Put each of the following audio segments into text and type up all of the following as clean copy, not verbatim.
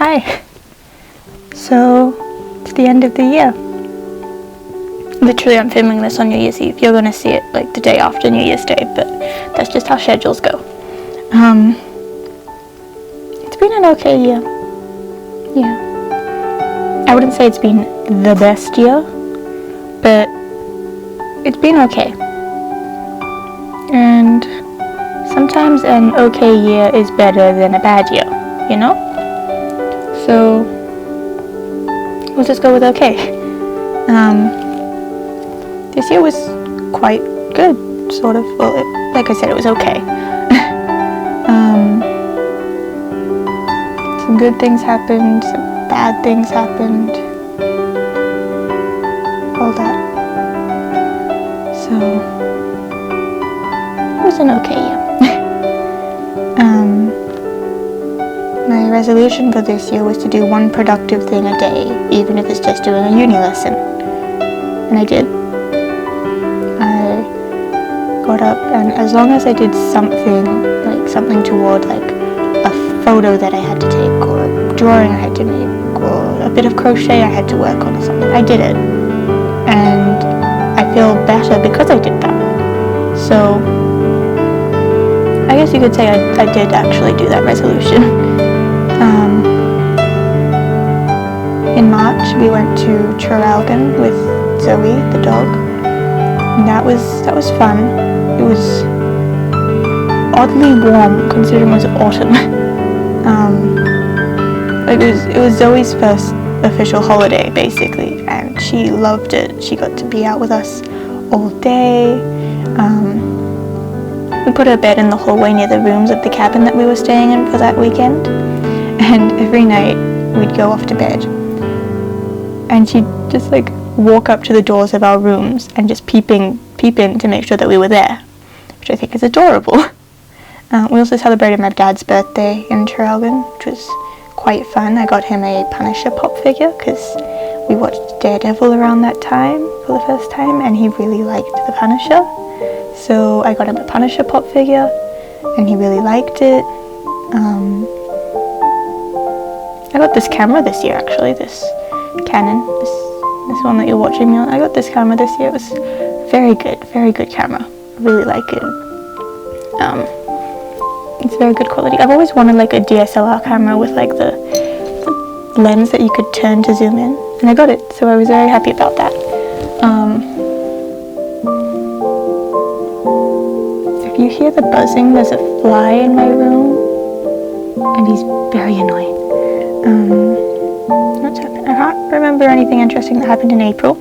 Hi. So, it's the end of the year. Literally, I'm filming this on New Year's Eve. You're gonna see it like the day after New Year's Day, but that's just how schedules go. It's been an okay year. Yeah. I wouldn't say it's been the best year, but it's been okay. And sometimes an okay year is better than a bad year, you know? So, we'll just go with okay. This year was quite good, sort of. Well, like I said, it was okay. Some good things happened, some bad things happened. All that. So, it was an okay year. My resolution for this year was to do one productive thing a day, even if it's just doing a uni lesson. And I did. I got up, and as long as I did something toward like a photo that I had to take, or a drawing I had to make, or a bit of crochet I had to work on or something, I did it. And I feel better because I did that. So, I guess you could say I did actually do that resolution. In March, we went to Traralgon with Zoe, the dog, and that was fun. It was oddly warm considering it was autumn. It was Zoe's first official holiday, basically, and she loved it. She got to be out with us all day. We put her bed in the hallway near the rooms of the cabin that we were staying in for that weekend, and every night we'd go off to bed, and she'd just walk up to the doors of our rooms and just peep in to make sure that we were there, which I think is adorable. We also celebrated my dad's birthday in Traralgon, which was quite fun. I got him a Punisher pop figure because we watched Daredevil around that time for the first time, and he really liked the Punisher. So I got him a Punisher pop figure, and he really liked it. I got this camera this year, actually, this Canon, this one that you're watching me on. I got this camera this year. It was very good camera. I really like it. It's very good quality. I've always wanted a DSLR camera with the lens that you could turn to zoom in, and I got it, so I was very happy about that. If you hear the buzzing, there's a fly in my room, and he's very annoying. What's happened? I can't remember anything interesting that happened in April.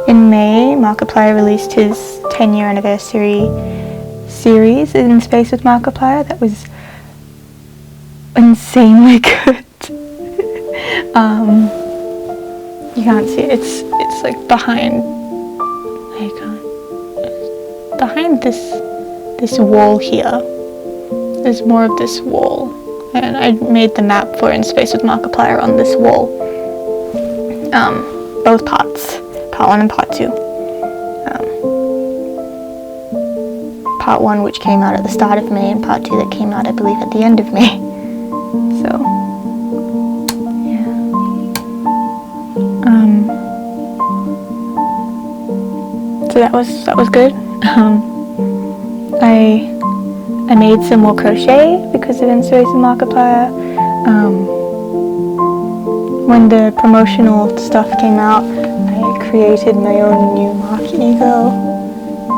In May, Markiplier released his 10-year anniversary series in Space with Markiplier. That was insanely good. You can't see it. It's behind this wall here. There's more of this wall, and I made the map for In Space with Markiplier on this wall. Both parts, part 1 and part 2. Part 1, which came out at the start of May, and part 2 that came out, I believe, at the end of May. So, yeah. So that was good. I made some more crochet because of In Space with Markiplier. When the promotional stuff came out, I created my own new mark ego.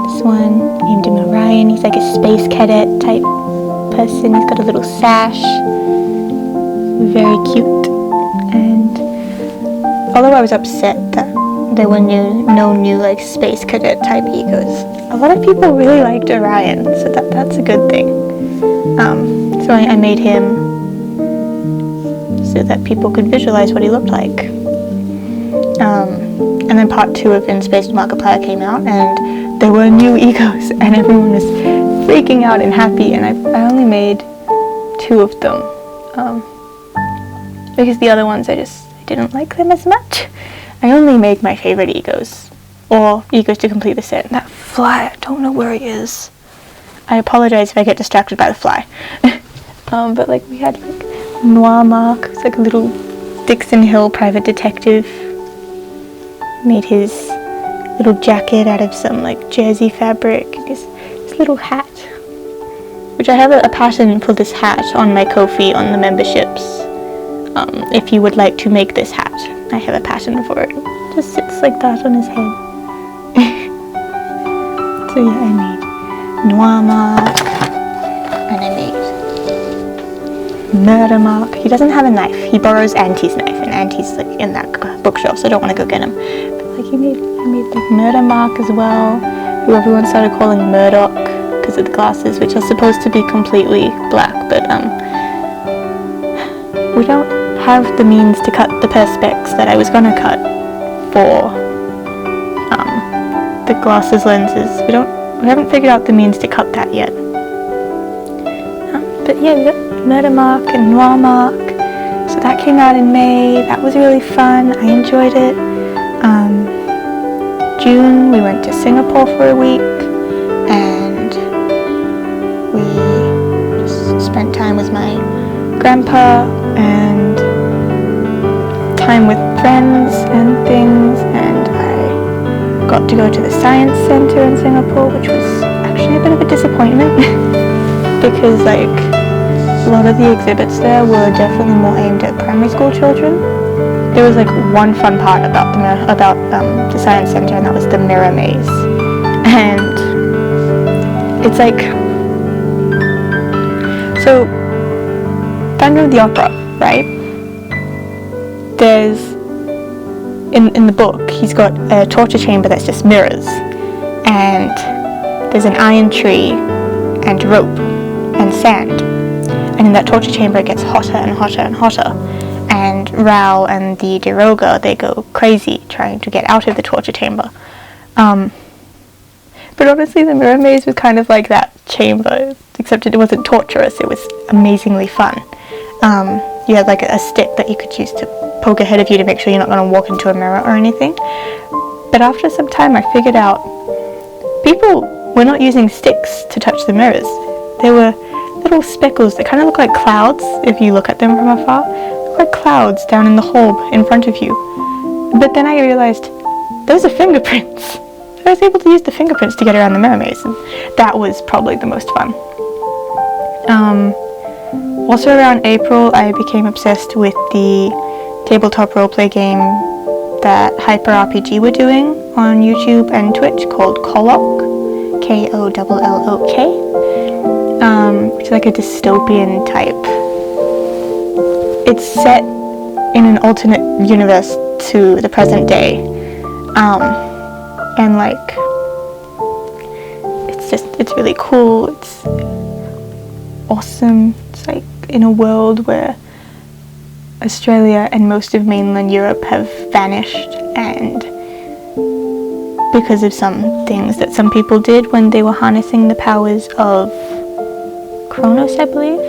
This one, named him Orion. He's like a space cadet type person. He's got a little sash. Very cute. And although I was upset that there were no new space cadet type egos, a lot of people really liked Orion, so that's a good thing. So I made him so that people could visualize what he looked like. And then part 2 of In Space with Markiplier came out, and there were new egos, and everyone was freaking out and happy, and I only made 2 of them, because the other ones I didn't like them as much. I only made my favorite egos, or egos to complete the set. That fly, I don't know where he is. I apologize if I get distracted by the fly. But like we had like Noir Mark, it's like a little Dixon Hill private detective. Made his little jacket out of some like jersey fabric, and his little hat, which I have a pattern for this hat on my Ko-fi on the memberships. If you would like to make this hat, I have a pattern for it. It just sits like that on his head. So yeah, I made Noir Mark, and I made Murder Mark. He doesn't have a knife. He borrows Auntie's knife, and Auntie's like in that bookshelf, so I don't want to go get him. But like I made like Murder Mark as well, who everyone started calling Murdoch because of the glasses, which are supposed to be completely black, but we don't have the means to cut the perspex that I was gonna cut for the glasses lenses. We haven't figured out the means to cut that yet. But yeah, we got Murder Mark and Noir Mark. So that came out in May. That was really fun. I enjoyed it. June we went to Singapore for a week, and we just spent time with my grandpa and time with friends and things, and I got to go to the science center in Singapore, which was actually a bit of a disappointment because like a lot of the exhibits there were definitely more aimed at primary school children. There was like one fun part about the science center, and that was the mirror maze. And it's like, so Phantom of the Opera, right? There's in the book, he's got a torture chamber that's just mirrors, and there's an iron tree and rope and sand. And in that torture chamber it gets hotter and hotter and hotter, and Rao and the Daroga, they go crazy trying to get out of the torture chamber. But honestly, the mirror maze was kind of like that chamber, except it wasn't torturous, it was amazingly fun. You had like a stick that you could use to poke ahead of you to make sure you're not going to walk into a mirror or anything. But after some time I figured out people were not using sticks to touch the mirrors. They were little speckles that kind of look like clouds if you look at them from afar. Look like clouds down in the hole in front of you. But then I realized those are fingerprints. I was able to use the fingerprints to get around the mirror maze, and that was probably the most fun. Also around April I became obsessed with the tabletop roleplay game that Hyper RPG were doing on YouTube and Twitch called Kollok, Kollok, which is like a dystopian type. It's set in an alternate universe to the present day, and like it's really cool. It's awesome. It's like in a world where Australia and most of mainland Europe have vanished, and because of some things that some people did when they were harnessing the powers of Kronos, I believe.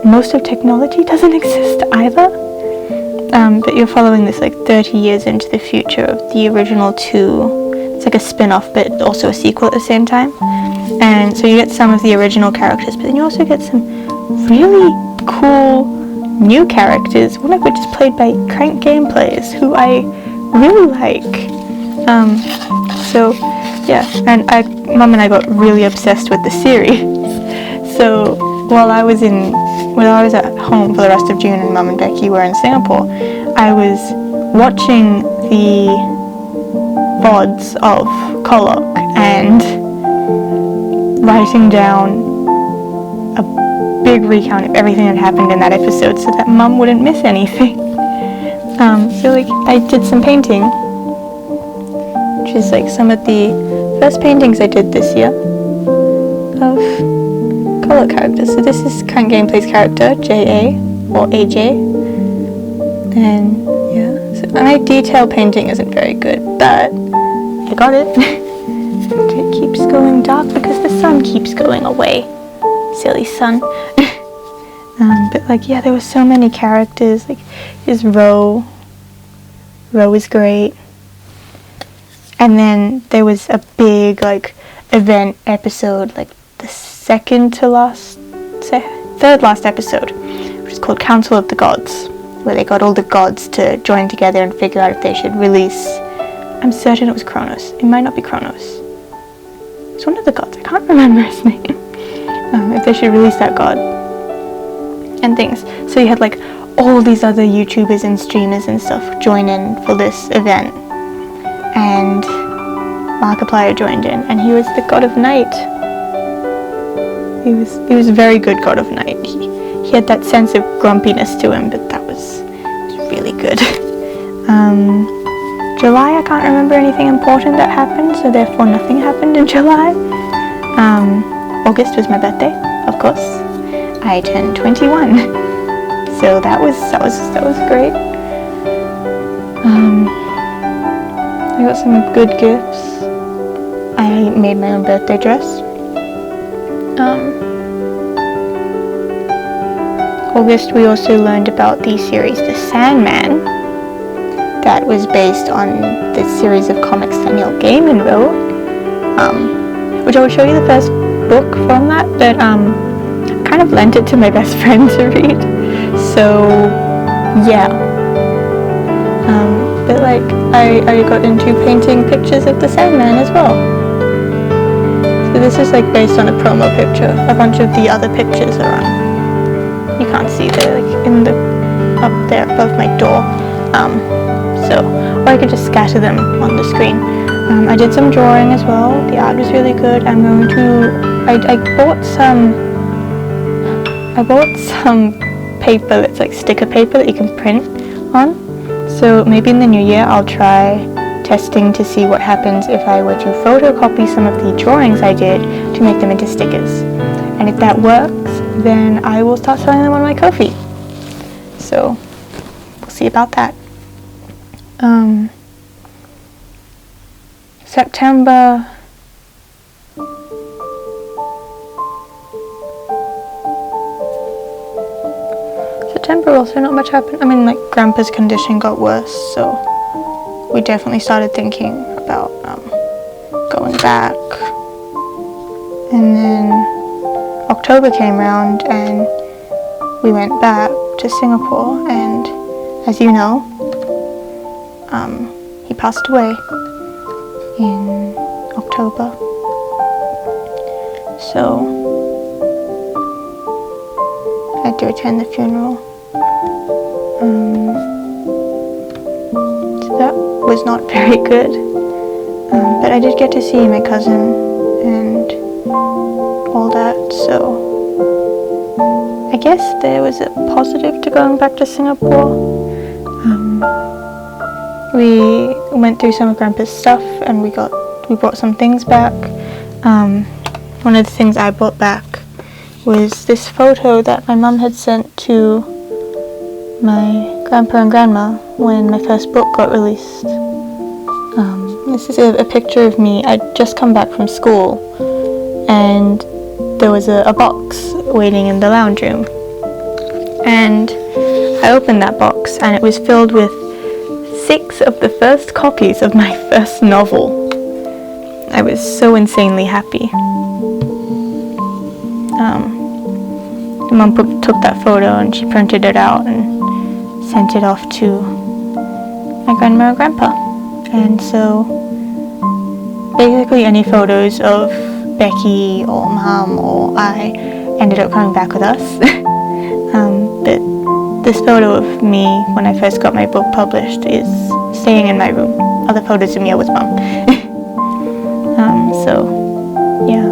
Most of technology doesn't exist either, but you're following this like 30 years into the future of the original two. It's like a spin-off but also a sequel at the same time, and so you get some of the original characters, but then you also get some really cool new characters, one of which is played by Crank Gameplays, who I really like. So yeah, and Mum and I got really obsessed with the series. So while I was at home for the rest of June and Mum and Becky were in Singapore, I was watching the VODs of Kollok and writing down a big recount of everything that happened in that episode so that Mum wouldn't miss anything. So like I did some painting, which is like some of the first paintings I did this year of Kollok characters. So this is Crank Gameplay's character, JA or AJ, and yeah. So my detail painting isn't very good, but I got it. And it keeps going dark because the sun keeps going away. Silly sun. But like yeah, there were so many characters. Like his Ro is great. And then there was a big like event episode like the third last episode, which is called Council of the Gods, where they got all the gods to join together and figure out if they should release, I'm certain it was Kronos, it might not be Kronos, it's one of the gods, I can't remember his name, if they should release that god and things. So you had like all these other YouTubers and streamers and stuff join in for this event, and Markiplier joined in, and he was the god of night. He was a very good god of night. He had that sense of grumpiness to him, but that was really good. July, I can't remember anything important that happened, so therefore nothing happened in July. August was my birthday, of course. I turned 21, so that was great. I got some good gifts. I made my own birthday dress. August, we also learned about the series The Sandman, that was based on the series of comics that Neil Gaiman wrote, which I will show you the first book from that, but I kind of lent it to my best friend to read, so yeah. But like, I got into painting pictures of the Sandman as well. So this is like based on a promo picture. A bunch of the other pictures are you can't see, they're like in the, up there above my door. Or I could just scatter them on the screen. I did some drawing as well. The art was really good. I bought some paper that's like sticker paper that you can print on. So maybe in the new year I'll try testing to see what happens if I were to photocopy some of the drawings I did to make them into stickers. And if that works, then I will start selling them on my Ko-fi. So we'll see about that. September. Also not much happened. I mean, like, Grandpa's condition got worse, so we definitely started thinking about going back. And then October came around and we went back to Singapore, and as you know, he passed away in October. So I had to attend the funeral. So that was not very good, but I did get to see my cousin and all that, so I guess there was a positive to going back to Singapore. We went through some of Grandpa's stuff and we brought some things back. One of the things I brought back was this photo that my mum had sent to my grandpa and grandma when my first book got released. This is a picture of me. I'd just come back from school and there was a box waiting in the lounge room, and I opened that box and it was filled with 6 of the first copies of my first novel. I was so insanely happy. Mum took that photo and she printed it out and sent it off to my grandma and grandpa. And so basically any photos of Becky or Mum or I ended up coming back with us. But this photo of me when I first got my book published is staying in my room. Other photos of me are with Mum. So yeah,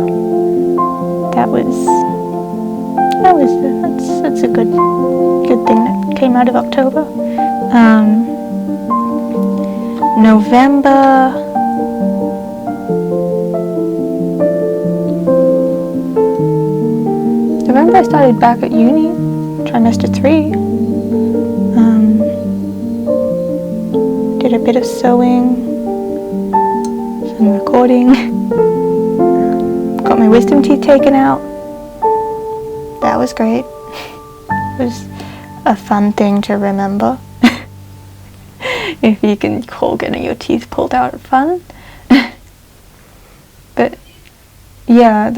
that's a good thing that came out of October. November. I started back at uni, trimester 3. Did a bit of sewing, some recording, got my wisdom teeth taken out. That was great. It was a fun thing to remember. If you can call getting your teeth pulled out fun. But yeah,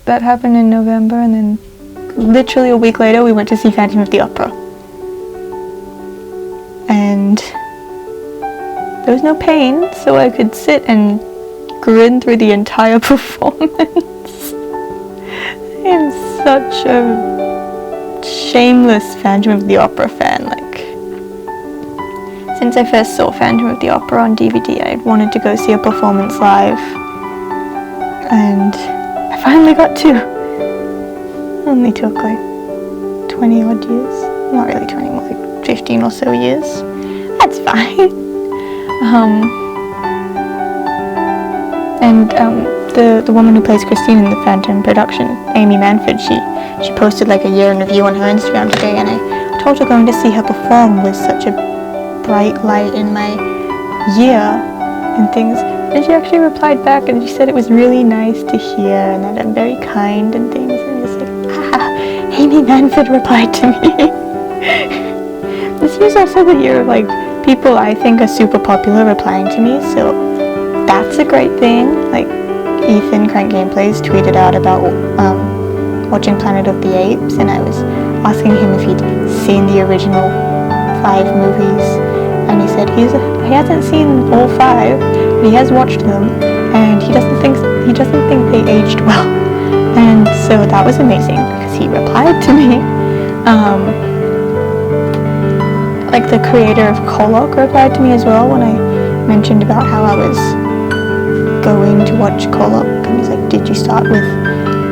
that happened in November, and then literally a week later we went to see Phantom of the Opera. And there was no pain, so I could sit and grin through the entire performance. I am such a shameless Phantom of the Opera fan. Like, since I first saw Phantom of the Opera on DVD, I wanted to go see a performance live, and I finally got to. It only took like 20 odd years. Not really 20, more like 15 or so years. That's fine. The woman who plays Christine in the Phantom production, Amy Manford, she posted like a year in review on her Instagram today, and I told her going to see her perform was such a bright light in my year and things. And she actually replied back, and she said it was really nice to hear, and that I'm very kind and things. And just like, Amy Manford replied to me. This year's also the year of like people I think are super popular replying to me, so that's a great thing. Like Ethan Crank Gameplays tweeted out about watching Planet of the Apes, and I was asking him if he'd seen the original 5 movies, and he said he hasn't seen all 5, but he has watched them, and he doesn't think they aged well. And so that was amazing because he replied to me. Like the creator of Kolok replied to me as well when I mentioned about how I was going to watch Kolok, and he's like, did you start with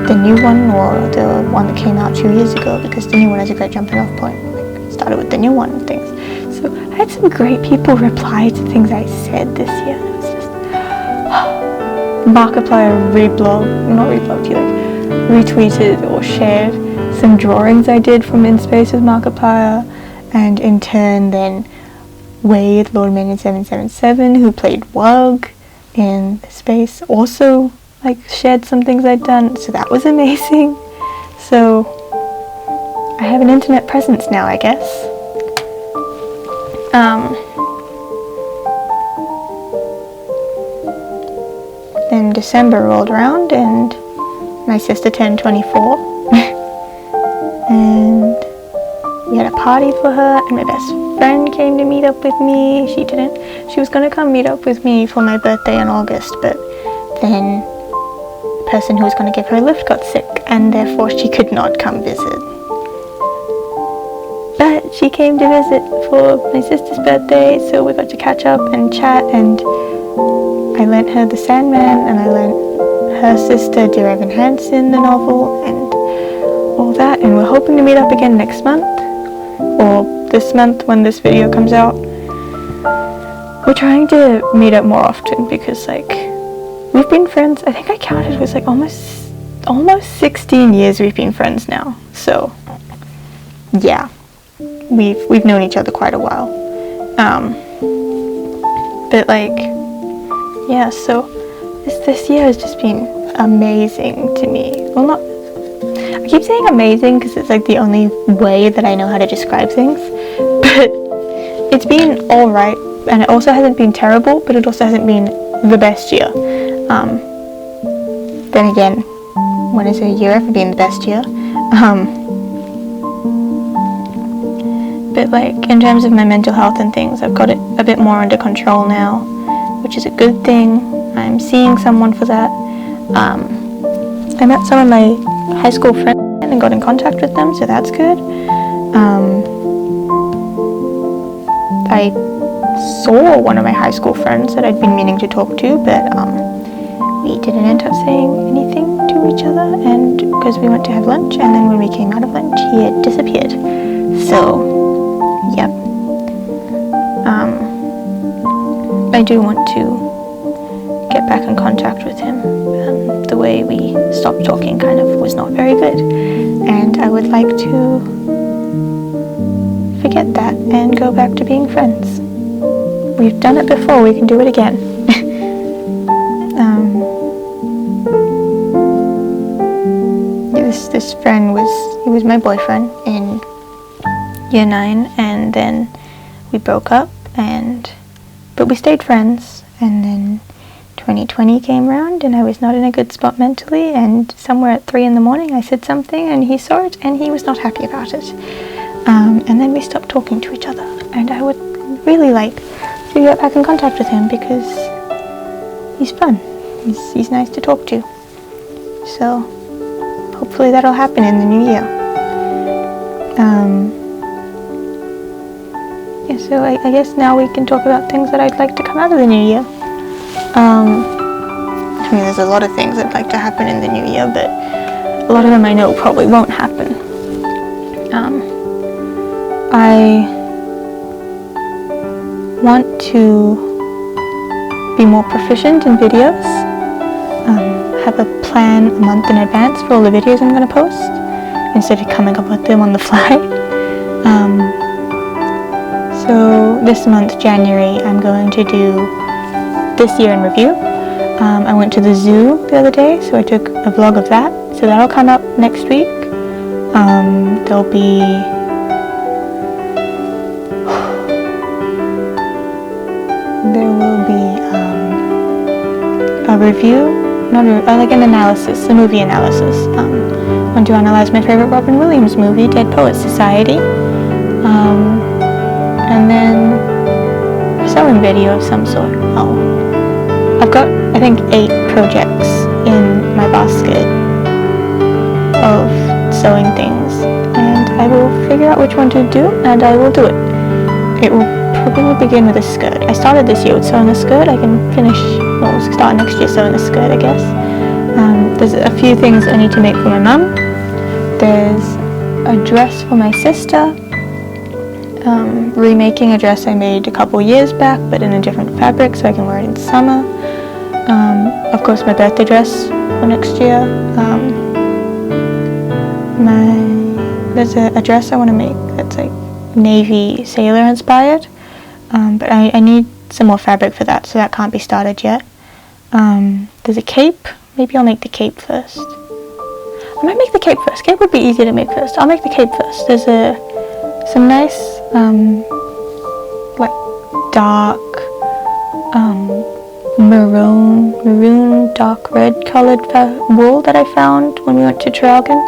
the new one or the one that came out 2 years ago, because the new one has a great jumping off point. Like, started with the new one and things. So I had some great people reply to things I said this year. It was just Markiplier retweeted or shared some drawings I did from In Space with Markiplier, and in turn then Wade, Lord Minion 777, who played Wug in Space, also like shared some things I'd done, so that was amazing. So I have an internet presence now, I guess. Then December rolled around and my sister turned 24 and we had a party for her, and my best friend came to meet up with me. She was going to come meet up with me for my birthday in August, but then the person who was going to give her a lift got sick, and therefore she could not come visit. But she came to visit for my sister's birthday, so we got to catch up and chat, and I lent her The Sandman, and I lent her sister Dear Evan Hansen, the novel, and all that, and we're hoping to meet up again next month, or this month when this video comes out. We're trying to meet up more often because, like, we've been friends, I think I counted, it was like almost 16 years we've been friends now. So, yeah, we've known each other quite a while. But like, yeah, so this year has just been amazing to me. Well, not, I keep saying amazing because it's like the only way that I know how to describe things, but it's been alright, and it also hasn't been terrible, but it also hasn't been the best year. Then again, when is a year ever been the best year? But like, in terms of my mental health and things, I've got it a bit more under control now, which is a good thing. I'm seeing someone for that. I met some of my high school friends and got in contact with them, so that's good. I saw one of my high school friends that I'd been meaning to talk to, but we didn't end up saying anything to each other, and because we went to have lunch, and then when we came out of lunch, he had disappeared. So, yep. I do want to get back in contact with him. The way we stopped talking kind of was not very good, and I would like to forget that and go back to being friends. We've done it before, we can do it again. This friend was my boyfriend in year 9, and then we broke up, but we stayed friends, and then 2020 came round and I was not in a good spot mentally, and somewhere at 3 in the morning I said something and he saw it and he was not happy about it. And then we stopped talking to each other, and I would really like to get back in contact with him because he's fun. He's nice to talk to. So hopefully that'll happen in the new year. Yeah, so I guess now we can talk about things that I'd like to come out of the new year. I mean, there's a lot of things I'd like to happen in the new year, but a lot of them I know probably won't happen. I want to be more proficient in videos. Have a plan a month in advance for all the videos I'm going to post, instead of coming up with them on the fly. So this month, January, I'm going to do this year in review. I went to the zoo the other day, so I took a vlog of that. So that'll come up next week. There will be a review, like an analysis, a movie analysis. I want to analyze my favorite Robin Williams movie, Dead Poets Society. And then a sewing video of some sort. I've got, I think, 8 projects in my basket of sewing things, and I will figure out which one to do, and I will do it. It will probably begin with a skirt. I started this year with sewing a skirt. I can start next year sewing a skirt, I guess. There's a few things I need to make for my mum. There's a dress for my sister. Remaking a dress I made a couple years back, but in a different fabric, so I can wear it in summer. Of course, my birthday dress for next year. There's a dress I want to make that's like navy sailor inspired, but I need some more fabric for that, so that can't be started yet. There's a cape. Maybe I'll make the cape first. I might make the cape first. Cape would be easier to make first. I'll make the cape first. There's some nice like dark maroon dark red colored wool that I found when we went to Traralgon.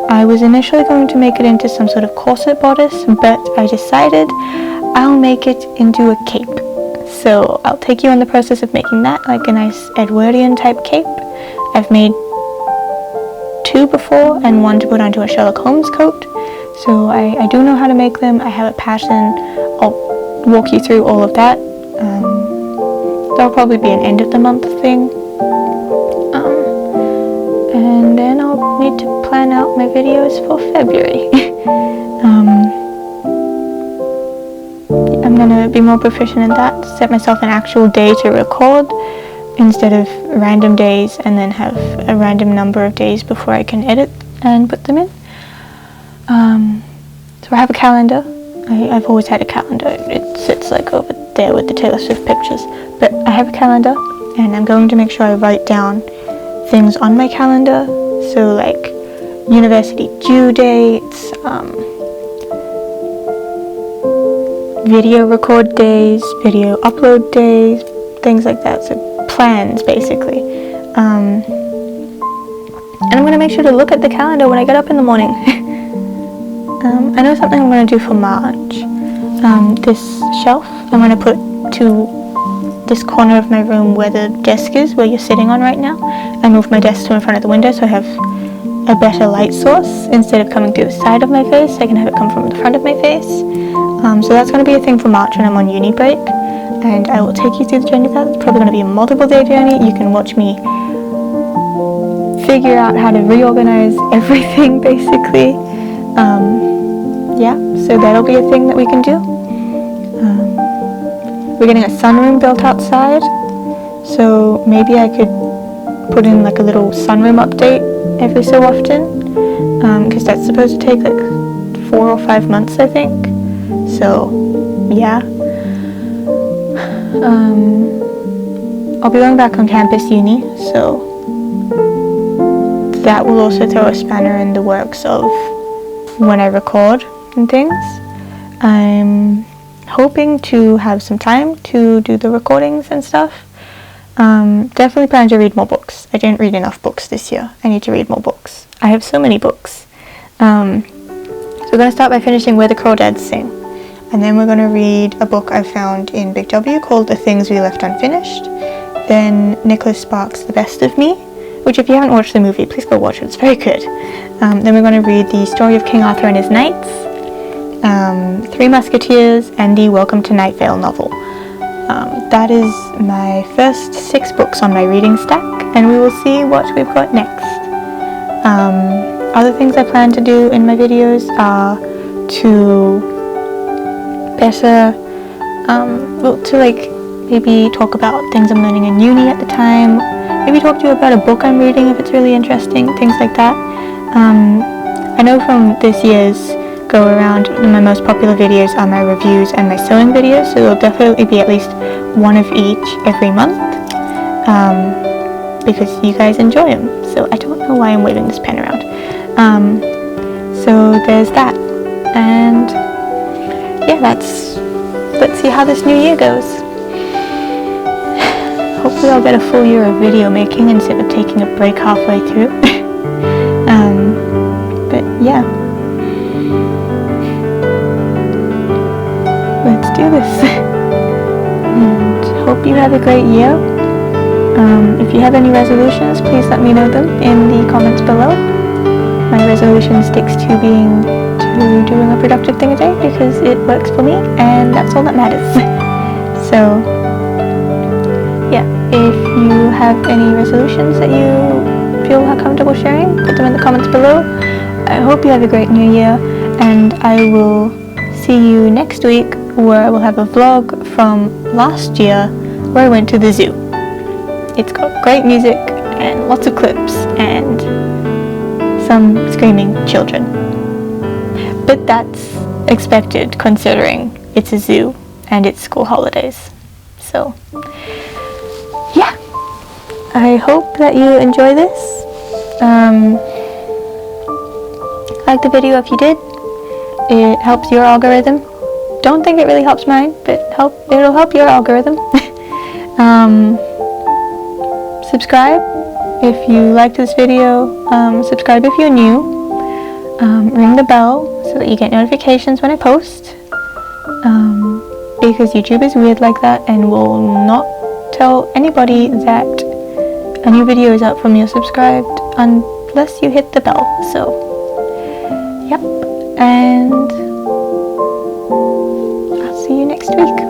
I was initially going to make it into some sort of corset bodice, but I decided I'll make it into a cape. So I'll take you on the process of making that, like a nice Edwardian type cape. I've made 2 before, and 1 to put onto a Sherlock Holmes coat. So I do know how to make them. I have a pattern. I'll walk you through all of that. That'll probably be an end of the month thing. And then I'll need to plan out my videos for February. I'm going to be more proficient in that. Set myself an actual day to record instead of random days, and then have a random number of days before I can edit and put them in. So I have a calendar. I've always had a calendar. It sits like over there with the Taylor Swift pictures. But I have a calendar, and I'm going to make sure I write down things on my calendar. So like university due dates, video record days, video upload days, things like that. So plans, basically. And I'm going to make sure to look at the calendar when I get up in the morning. I know something I'm going to do for March. This shelf I'm going to put to this corner of my room where the desk is, where you're sitting on right now. I moved my desk to in front of the window so I have a better light source. Instead of coming through the side of my face, I can have it come from the front of my face. So that's going to be a thing for March when I'm on uni break, and I will take you through the journey of that. It's probably going to be a multiple day journey. You can watch me figure out how to reorganize everything, basically. Yeah, so that'll be a thing that we can do. We're getting a sunroom built outside, so maybe I could put in like a little sunroom update every so often, because that's supposed to take like 4 or 5 months, I think. So yeah, I'll be going back on campus uni, so that will also throw a spanner in the works of when I record and things. I'm hoping to have some time to do the recordings and stuff. Definitely plan to read more books. I didn't read enough books this year. I need to read more books. I have so many books. So we're going to start by finishing Where the Crawdads Sing. And then we're going to read a book I found in Big W called The Things We Left Unfinished. Then Nicholas Sparks' The Best of Me, which if you haven't watched the movie, please go watch it. It's very good. Then we're going to read The Story of King Arthur and His Knights, Three Musketeers, and the Welcome to Night Vale novel. That is my first 6 books on my reading stack, and we will see what we've got next. Other things I plan to do in my videos are to better, maybe talk about things I'm learning in uni at the time, maybe talk to you about a book I'm reading if it's really interesting, things like that. I know from this year's go around, my most popular videos are my reviews and my sewing videos, so there'll definitely be at least one of each every month, because you guys enjoy them. So I don't know why I'm waving this pen around. So there's that, and yeah, let's see how this new year goes. Hopefully I'll get a full year of video making instead of taking a break halfway through. But yeah. Let's do this. And hope you have a great year. If you have any resolutions, please let me know them in the comments below. My resolution sticks to doing a productive thing a day because it works for me, and that's all that matters. So yeah, if you have any resolutions that you feel comfortable sharing, put them in the comments below. I hope you have a great new year, and I will see you next week, where I will have a vlog from last year where I went to the zoo. It's got great music and lots of clips and some screaming children. But that's expected considering it's a zoo and it's school holidays. So yeah, I hope that you enjoy this. Like the video if you did. It helps your algorithm. Don't think it really helps mine, but it'll help your algorithm. Subscribe if you liked this video. Subscribe if you're new. Ring the bell so that you get notifications when I post. Because YouTube is weird like that and will not tell anybody that a new video is out from you're subscribed unless you hit the bell. So, yep. And see you next week.